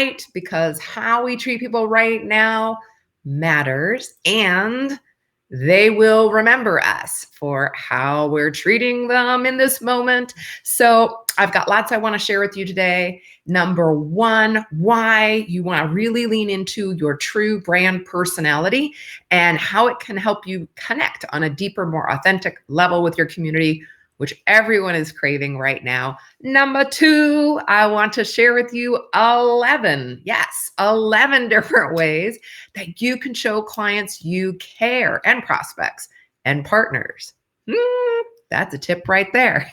right, because how we treat people right now matters, and they will remember us for how we're treating them in this moment. So I've got lots I want to share with you today. Number one, why you want to really lean into your true brand personality and how it can help you connect on a deeper, more authentic level with your community, which everyone is craving right now. Number two, I want to share with you 11 different ways that you can show clients you care, and prospects and partners. That's a tip right there.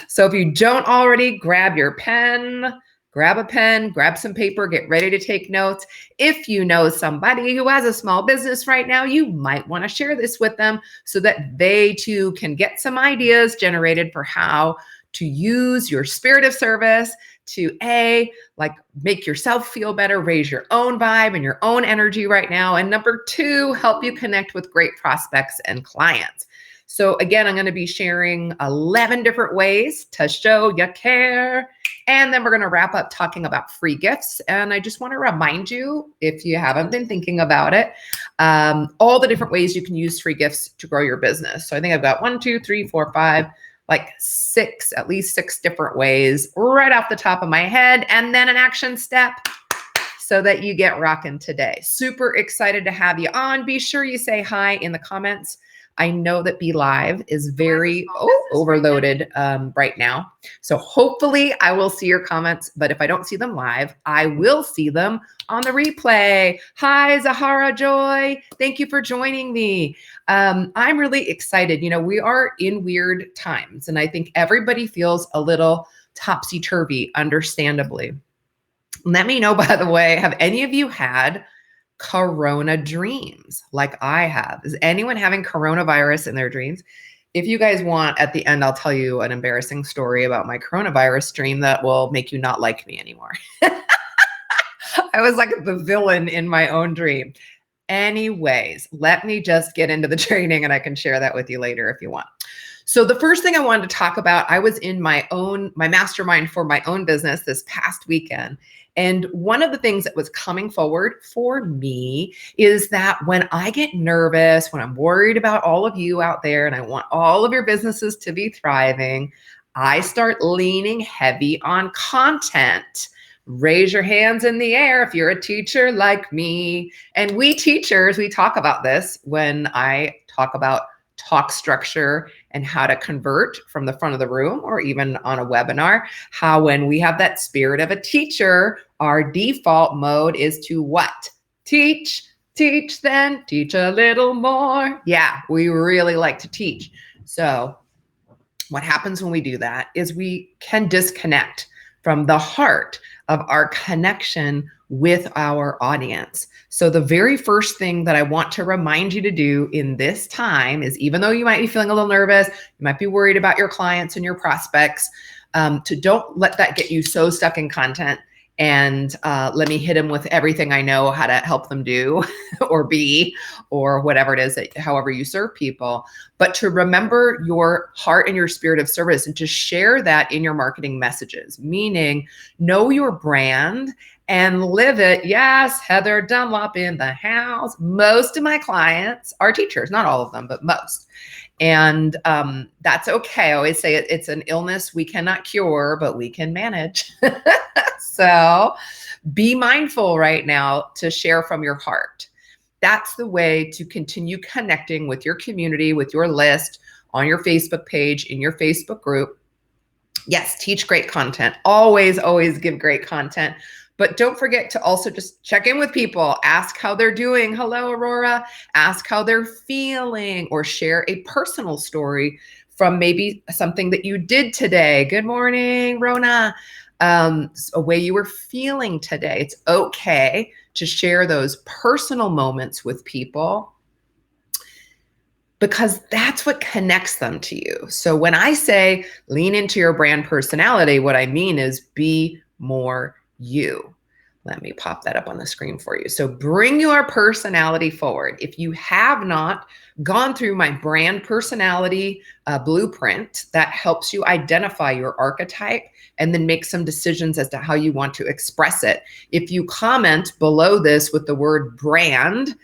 So if you don't already, grab a pen, grab some paper, get ready to take notes. If you know somebody who has a small business right now, you might want to share this with them so that they too can get some ideas generated for how to use your spirit of service to make yourself feel better, raise your own vibe and your own energy right now. And number two, help you connect with great prospects and clients. So again, I'm going to be sharing 11 different ways to show you care. And then we're going to wrap up talking about free gifts. And I just want to remind you, if you haven't been thinking about it, all the different ways you can use free gifts to grow your business. So I think I've got 1, 2, 3, 4, 5, at least six different ways right off the top of my head, and then an action step so that you get rocking today. Super excited to have you on. Be sure you say hi in the comments. I know that Be Live is very overloaded right now. So hopefully I will see your comments, but if I don't see them live, I will see them on the replay. Hi, Zahara Joy. Thank you for joining me. I'm really excited. We are in weird times, and I think everybody feels a little topsy-turvy, understandably. Let me know, by the way, have any of you had Corona dreams like I have? Is anyone having coronavirus in their dreams? If you guys want, at the end, I'll tell you an embarrassing story about my coronavirus dream that will make you not like me anymore. I was like the villain in my own dream. Anyways, let me just get into the training and I can share that with you later if you want. So the first thing I wanted to talk about, I was in my mastermind for my own business this past weekend. And one of the things that was coming forward for me is that when I get nervous, when I'm worried about all of you out there and I want all of your businesses to be thriving, I start leaning heavy on content. Raise your hands in the air if you're a teacher like me. And we teachers, we talk about this when I talk about talk structure and how to convert from the front of the room or even on a webinar, how when we have that spirit of a teacher, our default mode is to what? Teach, then teach a little more. Yeah, we really like to teach. So what happens when we do that is we can disconnect from the heart of our connection with our audience. So the very first thing that I want to remind you to do in this time is, even though you might be feeling a little nervous, you might be worried about your clients and your prospects, to don't let that get you so stuck in content and let me hit them with everything I know how to help them do or be, or whatever it is that however you serve people, but to remember your heart and your spirit of service and to share that in your marketing messages, meaning know your brand and live it. Yes, Heather Dunlop in the house. Most of my clients are teachers, not all of them, but most. And that's okay. I always say it's an illness we cannot cure, but we can manage. So be mindful right now to share from your heart. That's the way to continue connecting with your community, with your list, on your Facebook page, in your Facebook group. Yes, teach great content. Always, always give great content. But don't forget to also just check in with people. Ask how they're doing. Hello, Aurora. Ask how they're feeling, or share a personal story from maybe something that you did today. Good morning, Rona. A way you were feeling today. It's okay to share those personal moments with people because that's what connects them to you. So when I say lean into your brand personality, what I mean is be more you. Let me pop that up on the screen for you. So bring your personality forward. If you have not gone through my brand personality blueprint that helps you identify your archetype and then make some decisions as to how you want to express it. If you comment below this with the word brand,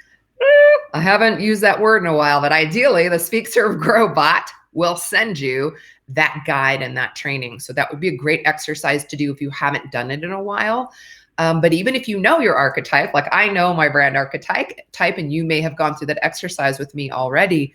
I haven't used that word in a while, but ideally the Speak, Serve, Grow bot will send you that guide and that training. So that would be a great exercise to do if you haven't done it in a while. But even if you know your archetype, like I know my brand archetype, and you may have gone through that exercise with me already,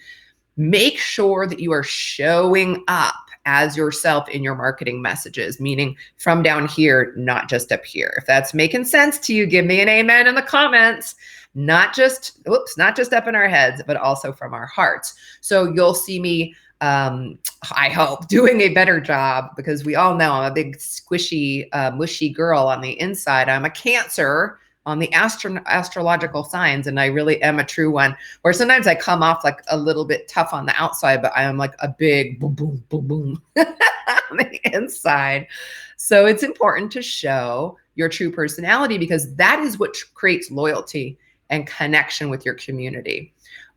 make sure that you are showing up as yourself in your marketing messages, meaning from down here, not just up here. If that's making sense to you, give me an amen in the comments. Not just up in our heads, but also from our hearts. So you'll see me, I hope, doing a better job, because we all know I'm a big squishy, mushy girl on the inside. I'm a Cancer on the astrological signs, and I really am a true one, where sometimes I come off like a little bit tough on the outside, but I am like a big boom, boom, boom, boom on the inside. So it's important to show your true personality, because that is what creates loyalty and connection with your community.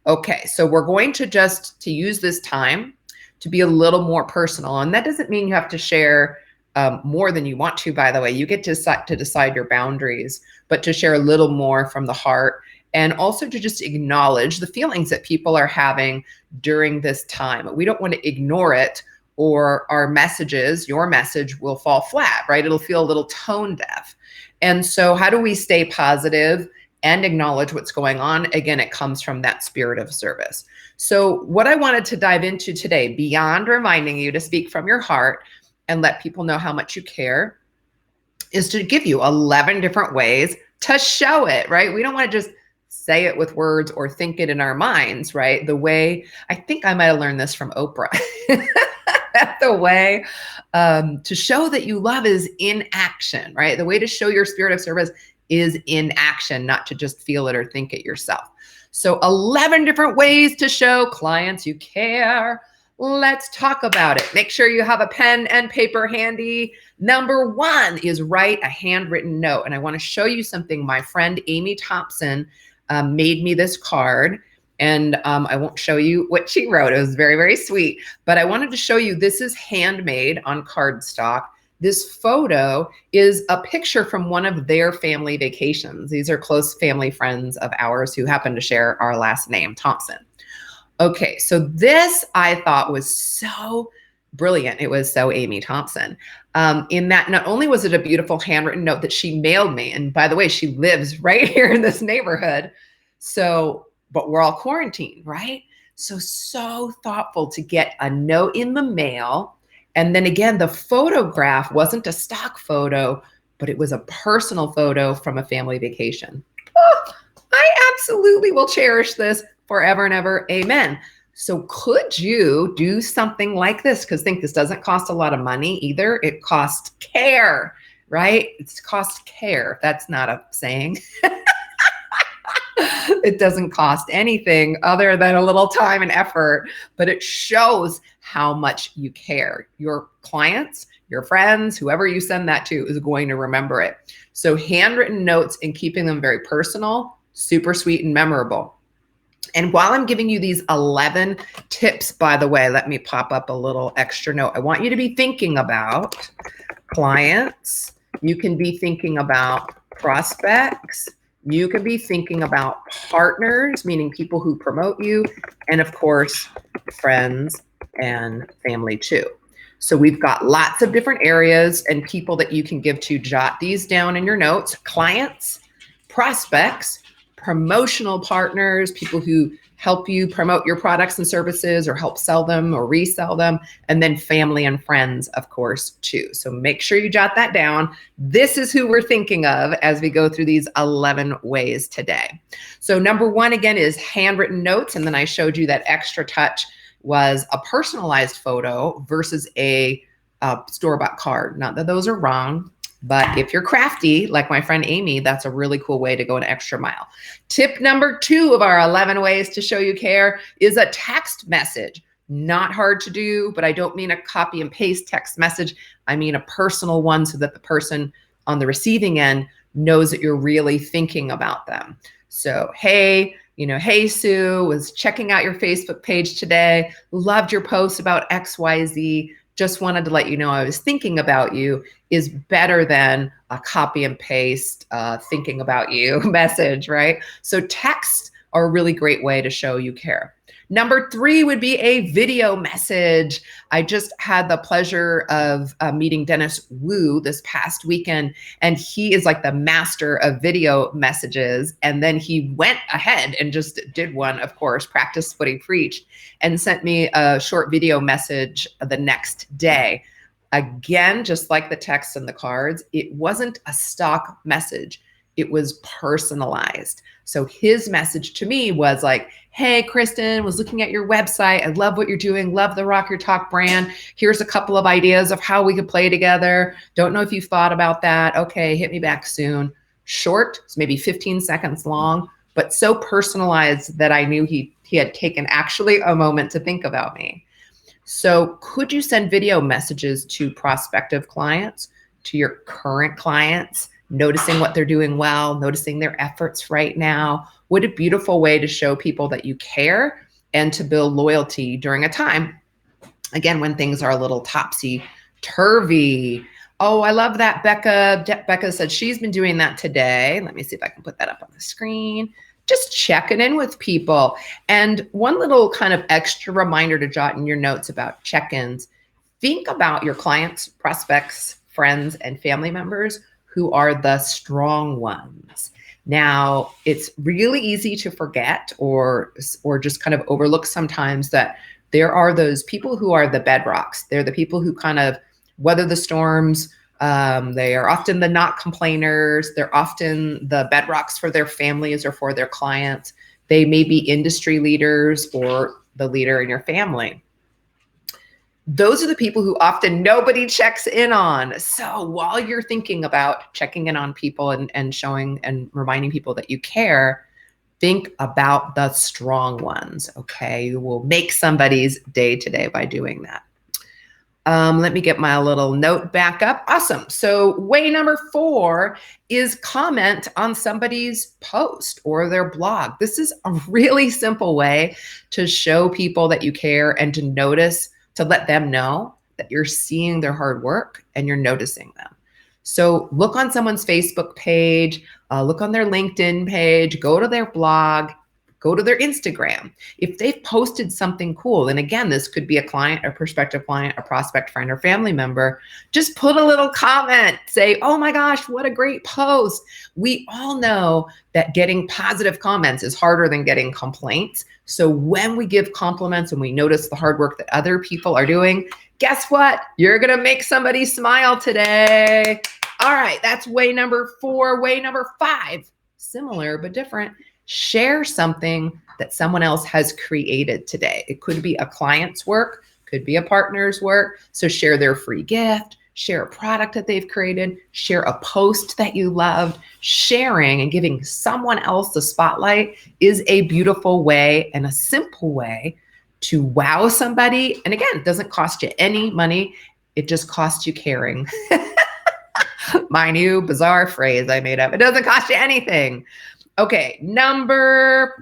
Okay, so we're going to use this time to be a little more personal. And that doesn't mean you have to share more than you want to, by the way. You get to decide your boundaries, but to share a little more from the heart, and also to just acknowledge the feelings that people are having during this time. We don't want to ignore it, or our messages, your message, will fall flat, right? It'll feel a little tone deaf. And so how do we stay positive and acknowledge what's going on? Again, it comes from that spirit of service. So what I wanted to dive into today, beyond reminding you to speak from your heart and let people know how much you care, is to give you 11 different ways to show it, right? We don't want to just say it with words or think it in our minds, right? The way, I think I might have learned this from Oprah, the way to show that you love is in action, right? The way to show your spirit of service is in action, not to just feel it or think it yourself. So 11 different ways to show clients you care. Let's talk about it. Make sure you have a pen and paper handy. Number 1 is write a handwritten note. And I want to show you something. My friend Amy Thompson made me this card. And I won't show you what she wrote. It was very, very sweet. But I wanted to show you, this is handmade on cardstock. This photo is a picture from one of their family vacations. These are close family friends of ours who happen to share our last name, Thompson. Okay, so this I thought was so brilliant. It was so Amy Thompson. In that not only was it a beautiful handwritten note that she mailed me, and by the way, she lives right here in this neighborhood. So, but we're all quarantined, right? So thoughtful to get a note in the mail. And then again, the photograph wasn't a stock photo, but it was a personal photo from a family vacation. Oh, I absolutely will cherish this forever and ever. Amen. So could you do something like this? Because think, this doesn't cost a lot of money either. It costs care, right? It's cost care. That's not a saying. It doesn't cost anything other than a little time and effort, but it shows how much you care. Your clients, your friends, whoever you send that to is going to remember it. So handwritten notes and keeping them very personal, super sweet and memorable. And while I'm giving you these 11 tips, by the way, let me pop up a little extra note. I want you to be thinking about clients. You can be thinking about prospects. You can be thinking about partners, meaning people who promote you, and of course, friends and family too. So we've got lots of different areas and people that you can give to. Jot these down in your notes: clients, prospects, promotional partners, people who help you promote your products and services or help sell them or resell them, and then family and friends, of course, too. So make sure you jot that down. This is who we're thinking of as we go through these 11 ways today. So number 1, again, is handwritten notes. And then I showed you that extra touch was a personalized photo versus a store-bought card. Not that those are wrong, but if you're crafty, like my friend Amy, that's a really cool way to go an extra mile. Tip number 2 of our 11 ways to show you care is a text message. Not hard to do, but I don't mean a copy and paste text message. I mean a personal one, so that the person on the receiving end knows that you're really thinking about them. So, hey, hey, Sue, was checking out your Facebook page today. Loved your post about XYZ. Just wanted to let you know I was thinking about you is better than a copy and paste thinking about you message, right? So texts are a really great way to show you care. Number 3 would be a video message. I just had the pleasure of meeting Dennis Wu this past weekend, and he is like the master of video messages. And then he went ahead and just did one, of course, practice what he preached, and sent me a short video message the next day. Again, just like the text and the cards, it wasn't a stock message. It was personalized. So his message to me was like, hey, Kristen, was looking at your website. I love what you're doing. Love the Rock Your Talk brand. Here's a couple of ideas of how we could play together. Don't know if you've thought about that. Okay, hit me back soon. Short, maybe 15 seconds long, but so personalized that I knew he had taken actually a moment to think about me. So could you send video messages to prospective clients, to your current clients, noticing what they're doing well, noticing their efforts right now? What a beautiful way to show people that you care and to build loyalty during a time, again, when things are a little topsy-turvy. Oh, I love that. Becca said she's been doing that today. Let me see if I can put that up on the screen. Just checking in with people. And one little kind of extra reminder to jot in your notes about check-ins. Think about your clients, prospects, friends, and family members who are the strong ones. Now, it's really easy to forget or just kind of overlook sometimes that there are those people who are the bedrocks. They're the people who kind of weather the storms. They are often the not complainers. They're often the bedrocks for their families or for their clients. They may be industry leaders or the leader in your family. Those are the people who often nobody checks in on. So while you're thinking about checking in on people and showing and reminding people that you care, think about the strong ones, okay? You will make somebody's day today by doing that. Let me get my little note back up. Awesome. So way number 4 is comment on somebody's post or their blog. This is a really simple way to show people that you care and to notice, to let them know that you're seeing their hard work and you're noticing them. So look on someone's Facebook page, look on their LinkedIn page, go to their blog, go to their Instagram. If they've posted something cool, and again, this could be a client, a prospective client, a prospect friend, or family member, just put a little comment, say, oh my gosh, what a great post. We all know that getting positive comments is harder than getting complaints. So when we give compliments and we notice the hard work that other people are doing, guess what? You're gonna make somebody smile today. All right, that's way number 4. Way number 5, similar but different. Share something that someone else has created today. It could be a client's work, could be a partner's work. So share their free gift, share a product that they've created, share a post that you loved. Sharing and giving someone else the spotlight is a beautiful way and a simple way to wow somebody. And again, it doesn't cost you any money. It just costs you caring. My new bizarre phrase I made up. It doesn't cost you anything. Okay, number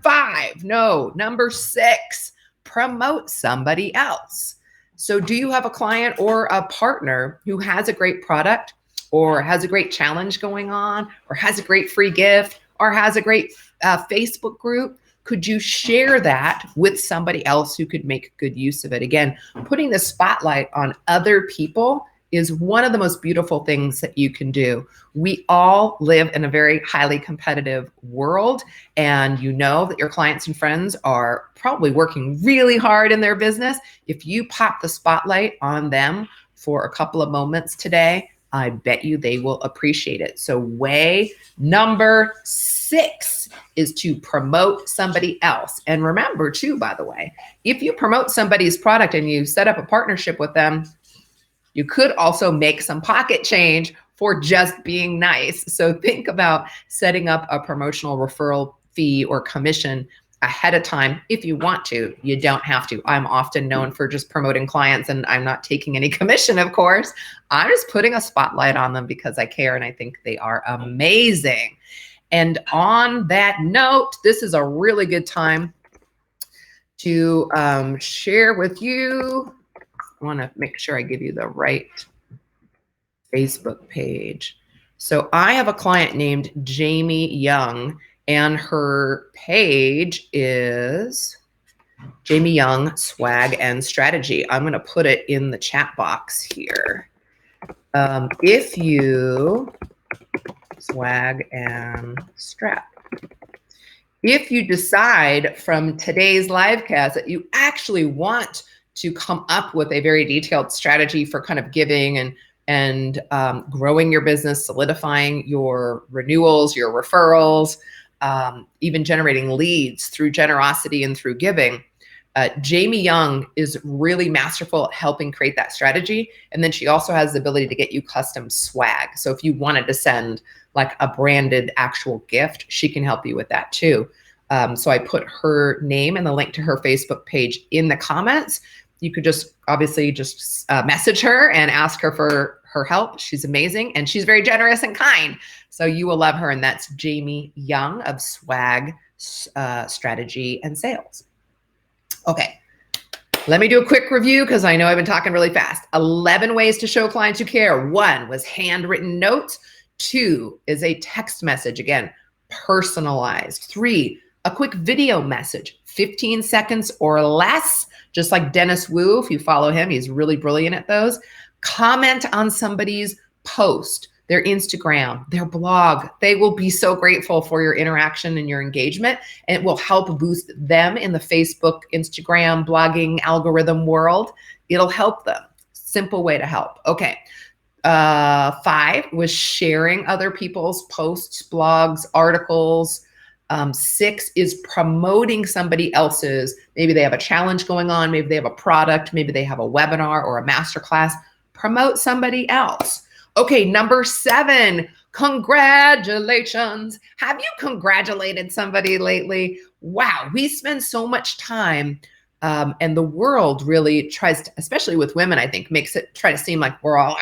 6, promote somebody else. So do you have a client or a partner who has a great product or has a great challenge going on or has a great free gift or has a great Facebook group? Could you share that with somebody else who could make good use of it? Again, putting the spotlight on other people is one of the most beautiful things that you can do. We all live in a very highly competitive world, and you know that your clients and friends are probably working really hard in their business. If you pop the spotlight on them for a couple of moments today, I bet you they will appreciate it. So way number 6 is to promote somebody else. And remember too, by the way, if you promote somebody's product and you set up a partnership with them, you could also make some pocket change for just being nice. So think about setting up a promotional referral fee or commission ahead of time if you want to. You don't have to. I'm often known for just promoting clients, and I'm not taking any commission, of course. I'm just putting a spotlight on them because I care and I think they are amazing. And on that note, this is a really good time to share with you. I want to make sure I give you the right Facebook page. So I have a client named Jamie Young, and her page is Jamie Young Swag and Strategy. I'm going to put it in the chat box here. If you swag and strap. If you decide from today's live cast that you actually want to come up with a very detailed strategy for kind of giving and growing your business, solidifying your renewals, your referrals, even generating leads through generosity and through giving, Jamie Young is really masterful at helping create that strategy. And then she also has the ability to get you custom swag. So if you wanted to send like a branded actual gift, she can help you with that too. So I put her name and the link to her Facebook page in the comments. You could just obviously just message her and ask her for her help. She's amazing and she's very generous and kind. So you will love her. And that's Jamie Young of Swag Strategy and Sales. Okay, let me do a quick review because I know I've been talking really fast. 11 ways to show clients you care. 1 was handwritten notes. 2 is a text message, again, personalized. 3, a quick video message, 15 seconds or less, just like Dennis Wu. If you follow him, he's really brilliant at those. Comment on somebody's post, their Instagram, their blog. They will be so grateful for your interaction and your engagement, and it will help boost them in the Facebook, Instagram, blogging algorithm world. It'll help them. Simple way to help. Okay. 5 was sharing other people's posts, blogs, articles. 6 is promoting somebody else's. Maybe they have a challenge going on. Maybe they have a product. Maybe they have a webinar or a masterclass. Promote somebody else. Okay, number 7, congratulations. Have you congratulated somebody lately? Wow, we spend so much time and the world really tries to, especially with women, I think, makes it try to seem like we're all,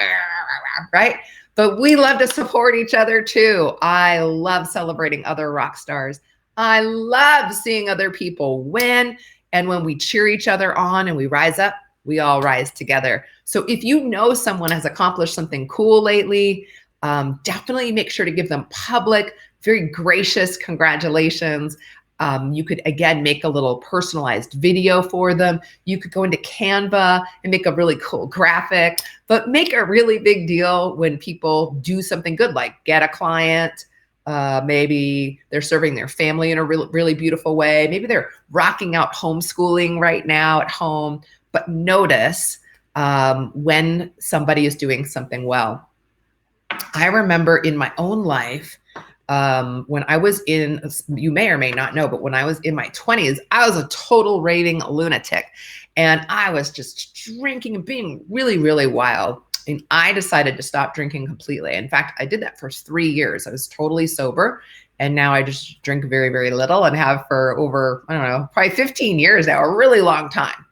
right? But we love to support each other too. I love celebrating other rock stars. I love seeing other people win. And when we cheer each other on and we rise up, we all rise together. So if you know someone has accomplished something cool lately, definitely make sure to give them public, very gracious congratulations. You could, again, make a little personalized video for them. You could go into Canva and make a really cool graphic, but make a really big deal when people do something good, like get a client. Maybe they're serving their family in a really beautiful way. Maybe they're rocking out homeschooling right now at home, but notice when somebody is doing something well. I remember in my own life, when I was in, you may or may not know, but when I was in my 20s, I was a total raving lunatic. And I was just drinking and being really, really wild. And I decided to stop drinking completely. In fact, I did that for 3 years. I was totally sober. And now I just drink very, very little and have for over, I don't know, probably 15 years now, a really long time.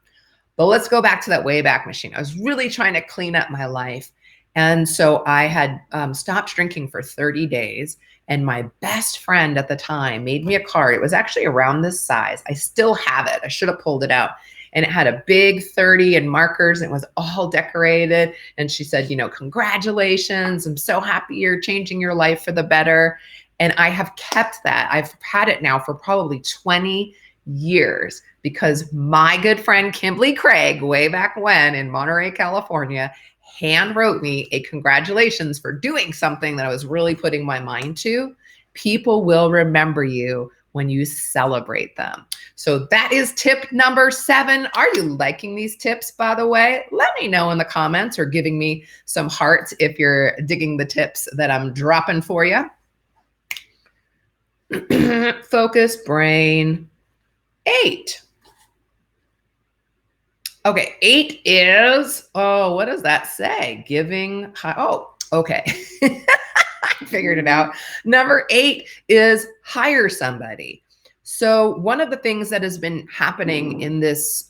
But let's go back to that Wayback Machine. I was really trying to clean up my life. And so I had stopped drinking for 30 days. And my best friend at the time made me a card. It was actually around this size. I still have it. I should have pulled it out. And it had a big 30 and markers. And it was all decorated. And she said, you know, congratulations. I'm so happy you're changing your life for the better. And I have kept that. I've had it now for probably 20 years because my good friend Kimberly Craig, way back when in Monterey, California, hand wrote me a congratulations for doing something that I was really putting my mind to. People will remember you when you celebrate them. So that is tip number 7. Are you liking these tips, by the way? Let me know in the comments or giving me some hearts if you're digging the tips that I'm dropping for you. Focus, brain. 8. Okay, 8 is, oh, what does that say? Giving, oh, okay. I figured it out. Number 8 is hire somebody. So one of the things that has been happening in this,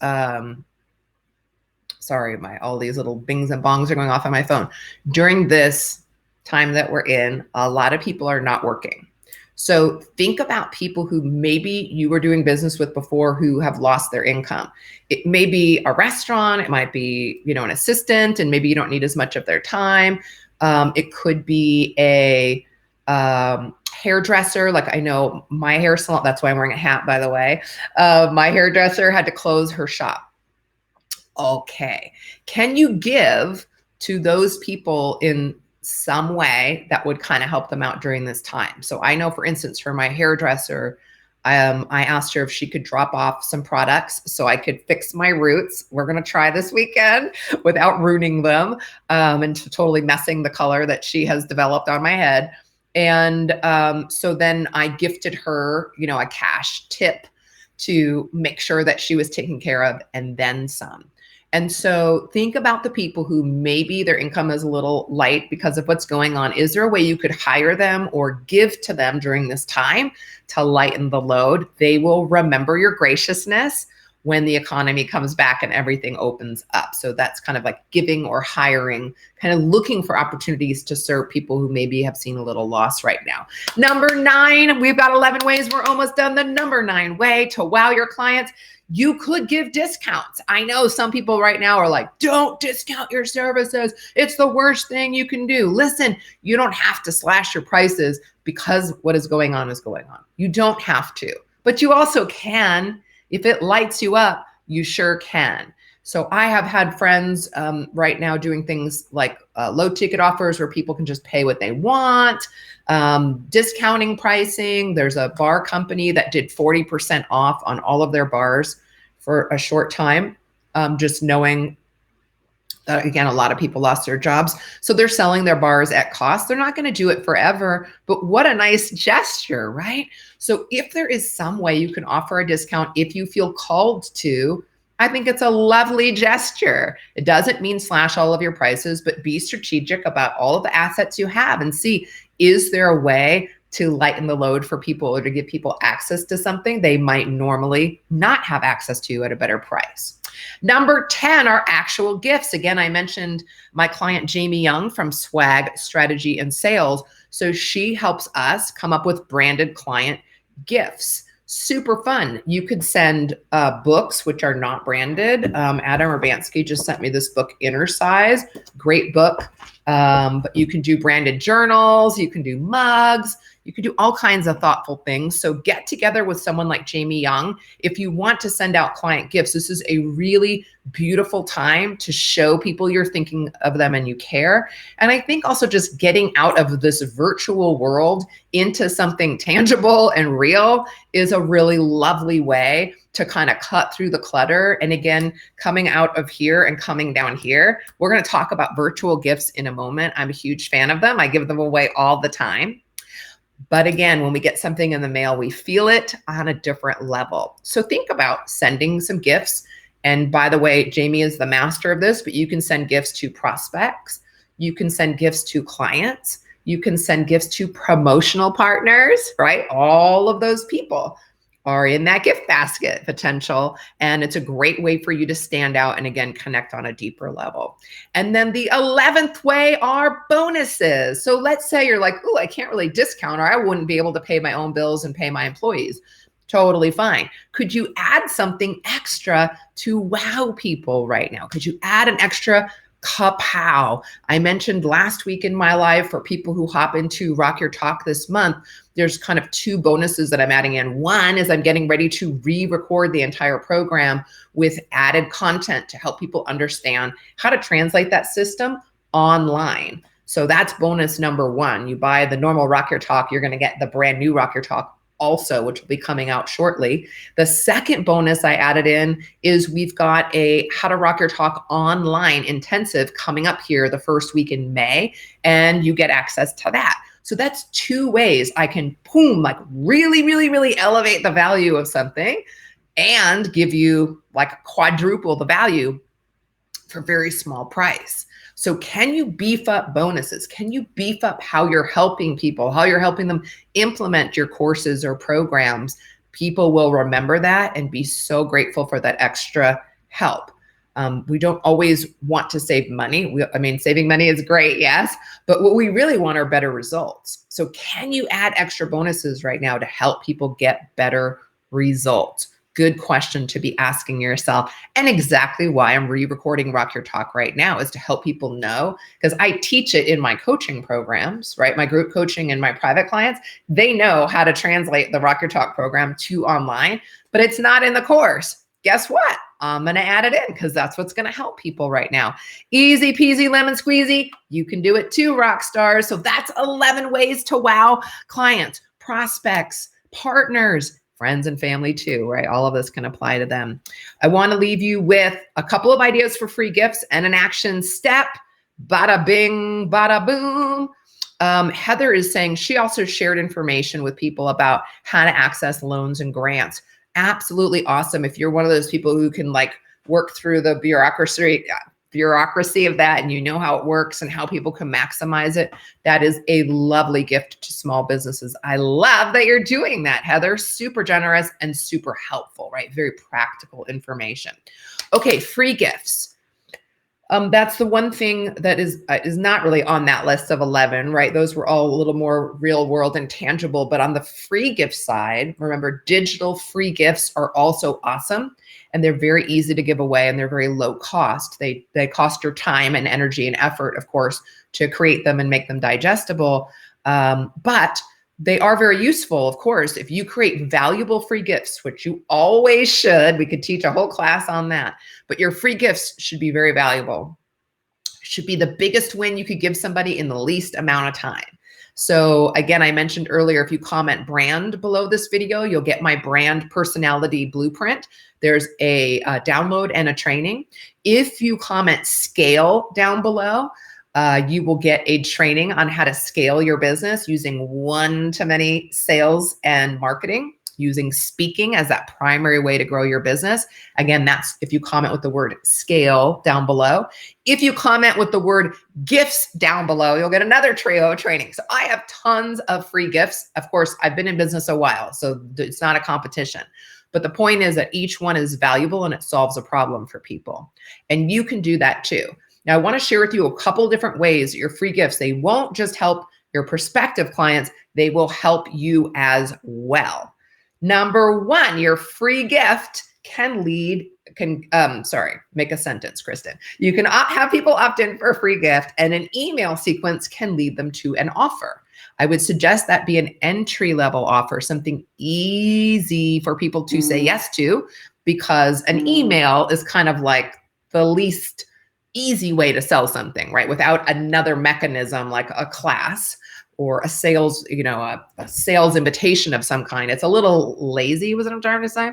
sorry, all these little bings and bongs are going off on my phone. During this time that we're in, a lot of people are not working. So think about people who maybe you were doing business with before who have lost their income. It may be a restaurant, it might be, an assistant, and maybe you don't need as much of their time. It could be a hairdresser. Like I know my hair salon, that's why I'm wearing a hat, by the way. My hairdresser had to close her shop. Okay. Can you give to those people in some way that would kind of help them out during this time? So I know, for instance, for my hairdresser, I asked her if she could drop off some products so I could fix my roots. We're going to try this weekend without ruining them and totally messing the color that she has developed on my head. And so then I gifted her, a cash tip to make sure that she was taken care of, and then some. And so think about the people who maybe their income is a little light because of what's going on. Is there a way you could hire them or give to them during this time to lighten the load? They will remember your graciousness when the economy comes back and everything opens up. So that's kind of like giving or hiring, kind of looking for opportunities to serve people who maybe have seen a little loss right now. Number 9, we've got 11 ways. We're almost done. The number 9 way to wow your clients: you could give discounts. I know some people right now are like, don't discount your services. It's the worst thing you can do. Listen, you don't have to slash your prices because what is going on is going on. You don't have to, but you also can. If it lights you up, you sure can. So I have had friends right now doing things like low ticket offers where people can just pay what they want, discounting pricing. There's a bar company that did 40% off on all of their bars for a short time, just knowing that, again, a lot of people lost their jobs. So they're selling their bars at cost. They're not going to do it forever, but what a nice gesture, right? So if there is some way you can offer a discount, if you feel called to, I think it's a lovely gesture. It doesn't mean slash all of your prices, but be strategic about all of the assets you have and see, is there a way to lighten the load for people or to give people access to something they might normally not have access to at a better price? Number 10 are actual gifts. Again, I mentioned my client, Jamie Young from Swag Strategy and Sales. So she helps us come up with branded client gifts. Super fun. You could send books, which are not branded. Adam Urbanski just sent me this book, Inner Size. Great book. But you can do branded journals. You can do mugs. You can do all kinds of thoughtful things. So get together with someone like Jamie Young. If you want to send out client gifts, this is a really beautiful time to show people you're thinking of them and you care. And I think also just getting out of this virtual world into something tangible and real is a really lovely way to kind of cut through the clutter. And again, coming out of here and coming down here, we're going to talk about virtual gifts in a moment. I'm a huge fan of them. I give them away all the time. But again, when we get something in the mail, we feel it on a different level. So think about sending some gifts. And by the way, Jamie is the master of this, but you can send gifts to prospects. You can send gifts to clients. You can send gifts to promotional partners, right? All of those people are in that gift basket potential. And it's a great way for you to stand out and again, connect on a deeper level. And then the 11th way are bonuses. So let's say you're like, oh, I can't really discount, or I wouldn't be able to pay my own bills and pay my employees. Totally fine. Could you add something extra to wow people right now? Could you add an extra kapow? I mentioned last week in my live for people who hop into Rock Your Talk this month, there's kind of 2 bonuses that I'm adding in. One is I'm getting ready to re-record the entire program with added content to help people understand how to translate that system online. So that's bonus number 1. You buy the normal Rock Your Talk, you're going to get the brand new Rock Your Talk also, which will be coming out shortly. The second bonus I added in is we've got a How to Rock Your Talk online intensive coming up here the first week in May, and you get access to that. So that's 2 ways I can, boom, like really, really, really elevate the value of something and give you like quadruple the value for very small price. So can you beef up bonuses? Can you beef up how you're helping people, how you're helping them implement your courses or programs? People will remember that and be so grateful for that extra help. We don't always want to save money. Saving money is great, yes, but what we really want are better results. So can you add extra bonuses right now to help people get better results? Good question to be asking yourself, and exactly why I'm re-recording Rock Your Talk right now is to help people know, because I teach it in my coaching programs, right? My group coaching and my private clients, they know how to translate the Rock Your Talk program to online, but it's not in the course. Guess what? I'm going to add it in because that's what's going to help people right now. Easy peasy lemon squeezy. You can do it too, rock stars. So that's 11 ways to wow clients, prospects, partners, friends and family too, right? All of this can apply to them. I want to leave you with a couple of ideas for free gifts and an action step. Bada bing, bada boom. Heather is saying she also shared information with people about how to access loans and grants. Absolutely awesome. If you're one of those people who can like work through the bureaucracy of that, and you know how it works and how people can maximize it, that is a lovely gift to small businesses. I love that you're doing that, Heather. Super generous and super helpful, right? Very practical information. Okay, free gifts. That's the one thing that is not really on that list of 11, right? Those were all a little more real world and tangible. But on the free gift side, remember, digital free gifts are also awesome, and they're very easy to give away, and they're very low cost. They cost your time and energy and effort, of course, to create them and make them digestible. But they are very useful, of course, if you create valuable free gifts, which you always should. We could teach a whole class on that, but your free gifts should be very valuable. Should be the biggest win you could give somebody in the least amount of time. So again, I mentioned earlier, if you comment brand below this video, you'll get my brand personality blueprint. There's a download and a training. If you comment scale down below, you will get a training on how to scale your business using one-to-many sales and marketing, using speaking as that primary way to grow your business. Again, that's if you comment with the word scale down below. If you comment with the word gifts down below, you'll get another trio of training. So I have tons of free gifts. Of course, I've been in business a while, so it's not a competition. But the point is that each one is valuable and it solves a problem for people. And you can do that too. Now, I want to share with you a couple different ways your free gifts, they won't just help your prospective clients, they will help you as well. Number one, your free gift can make a sentence, Kristen. You can have people opt in for a free gift, and an email sequence can lead them to an offer. I would suggest that be an entry-level offer, something easy for people to say yes to, because an email is kind of like the least easy way to sell something, right? Without another mechanism like a class or a sales, a sales invitation of some kind. It's a little lazy, was what I'm trying to say.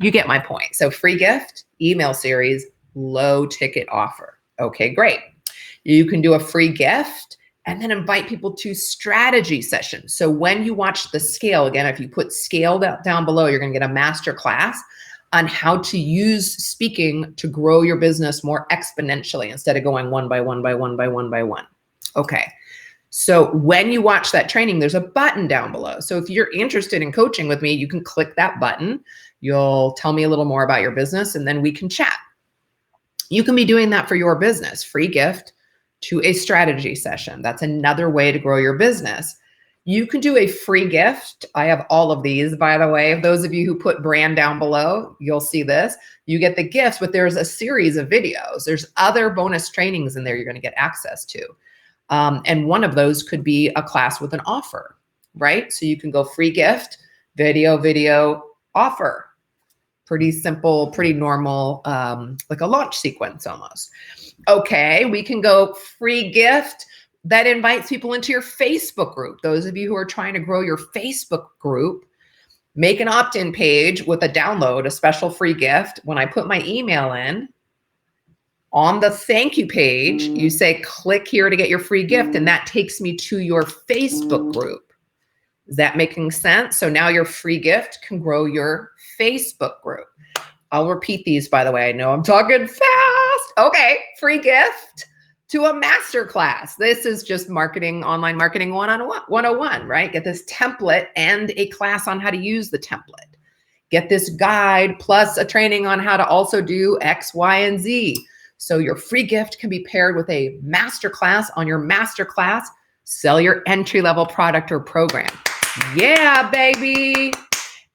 You get my point. So free gift, email series, low ticket offer. Okay, great. You can do a free gift and then invite people to strategy sessions. So when you watch the scale, again, if you put scale down below, you're going to get a master class on how to use speaking to grow your business more exponentially instead of going one by one by one by one by one. Okay. So when you watch that training, there's a button down below. So if you're interested in coaching with me, you can click that button. You'll tell me a little more about your business and then we can chat. You can be doing that for your business, free gift to a strategy session. That's another way to grow your business. You can do a free gift. I have all of these, by the way. Those of you who put brand down below, you'll see this. You get the gifts, but there's a series of videos. There's other bonus trainings in there you're going to get access to. And one of those could be a class with an offer, right? So you can go free gift, video, offer. Pretty simple, pretty normal, like a launch sequence almost. Okay, we can go free gift that invites people into your Facebook group. Those of you who are trying to grow your Facebook group, make an opt-in page with a download, a special free gift. When I put my email in, on the thank you page, you say, click here to get your free gift, and that takes me to your Facebook group. Is that making sense? So now your free gift can grow your Facebook group. I'll repeat these, by the way. I know I'm talking fast. Okay, free gift to a masterclass. This is just online marketing 101, right? Get this template and a class on how to use the template. get this guide plus a training on how to also do X, Y, and Z. So your free gift can be paired with a masterclass on your masterclass. Sell your entry-level product or program. Yeah, baby.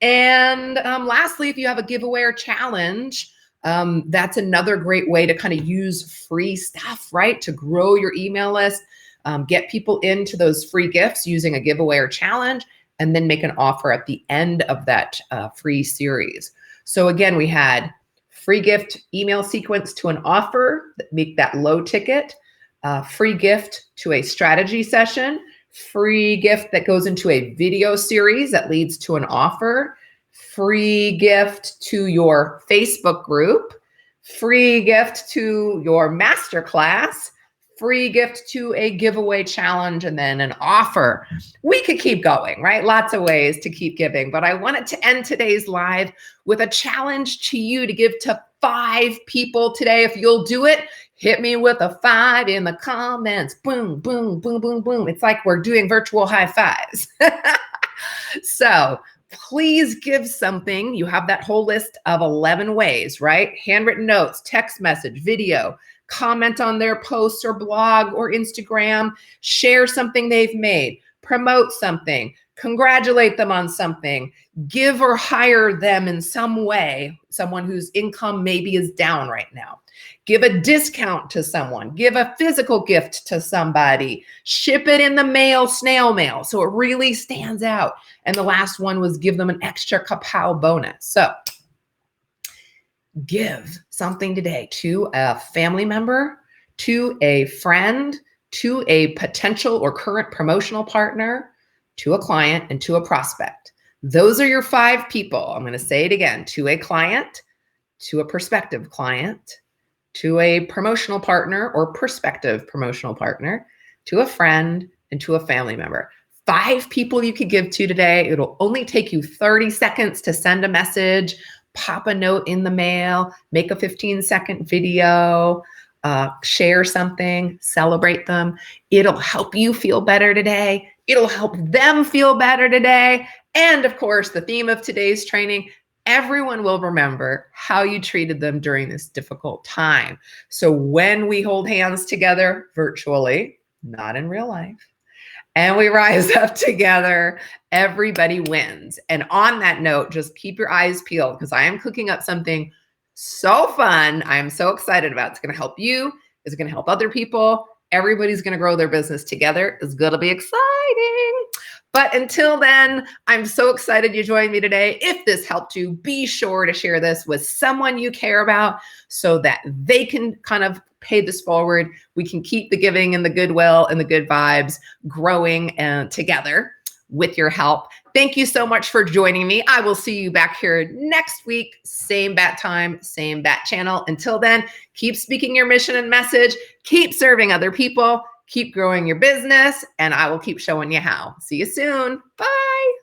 And lastly, if you have a giveaway or challenge, that's another great way to kind of use free stuff, right? To grow your email list, get people into those free gifts using a giveaway or challenge, and then make an offer at the end of that free series. So again, we had free gift email sequence to an offer, make that low ticket, free gift to a strategy session, free gift that goes into a video series that leads to an offer, free gift to your Facebook group, free gift to your masterclass, free gift to a giveaway challenge, and then an offer. We could keep going, right? Lots of ways to keep giving, but I wanted to end today's live with a challenge to you to give to 5 people today. If you'll do it, hit me with a 5 in the comments. Boom, boom, boom, boom, boom. It's like we're doing virtual high fives. So please give something. You have that whole list of 11 ways, right? Handwritten notes, text message, video, comment on their posts or blog or Instagram, share something they've made, promote something, congratulate them on something, give or hire them in some way, someone whose income maybe is down right now. Give a discount to someone, give a physical gift to somebody, ship it in the mail, snail mail, so it really stands out. And the last one was give them an extra kapow bonus. So give something today to a family member, to a friend, to a potential or current promotional partner, to a client, and to a prospect. Those are your 5 people. I'm going to say it again: to a client, to a prospective client, to a promotional partner or prospective promotional partner, to a friend, and to a family member. 5 people you could give to today. It'll only take you 30 seconds to send a message, pop a note in the mail, make a 15-second video, share something, celebrate them. It'll help you feel better today. It'll help them feel better today. And of course, the theme of today's training, everyone will remember how you treated them during this difficult time. So when we hold hands together virtually, not in real life, and we rise up together, everybody wins. And on that note, just keep your eyes peeled because I am cooking up something so fun. I'm so excited about. It's going to help you. It's going to help other people. Everybody's going to grow their business together. It's going to be exciting. But until then, I'm so excited you joined me today. If this helped you, be sure to share this with someone you care about so that they can kind of pay this forward. We can keep the giving and the goodwill and the good vibes growing together with your help. Thank you so much for joining me. I will see you back here next week. Same bat time, same bat channel. Until then, keep speaking your mission and message. Keep serving other people. Keep growing your business, and I will keep showing you how. See you soon. Bye.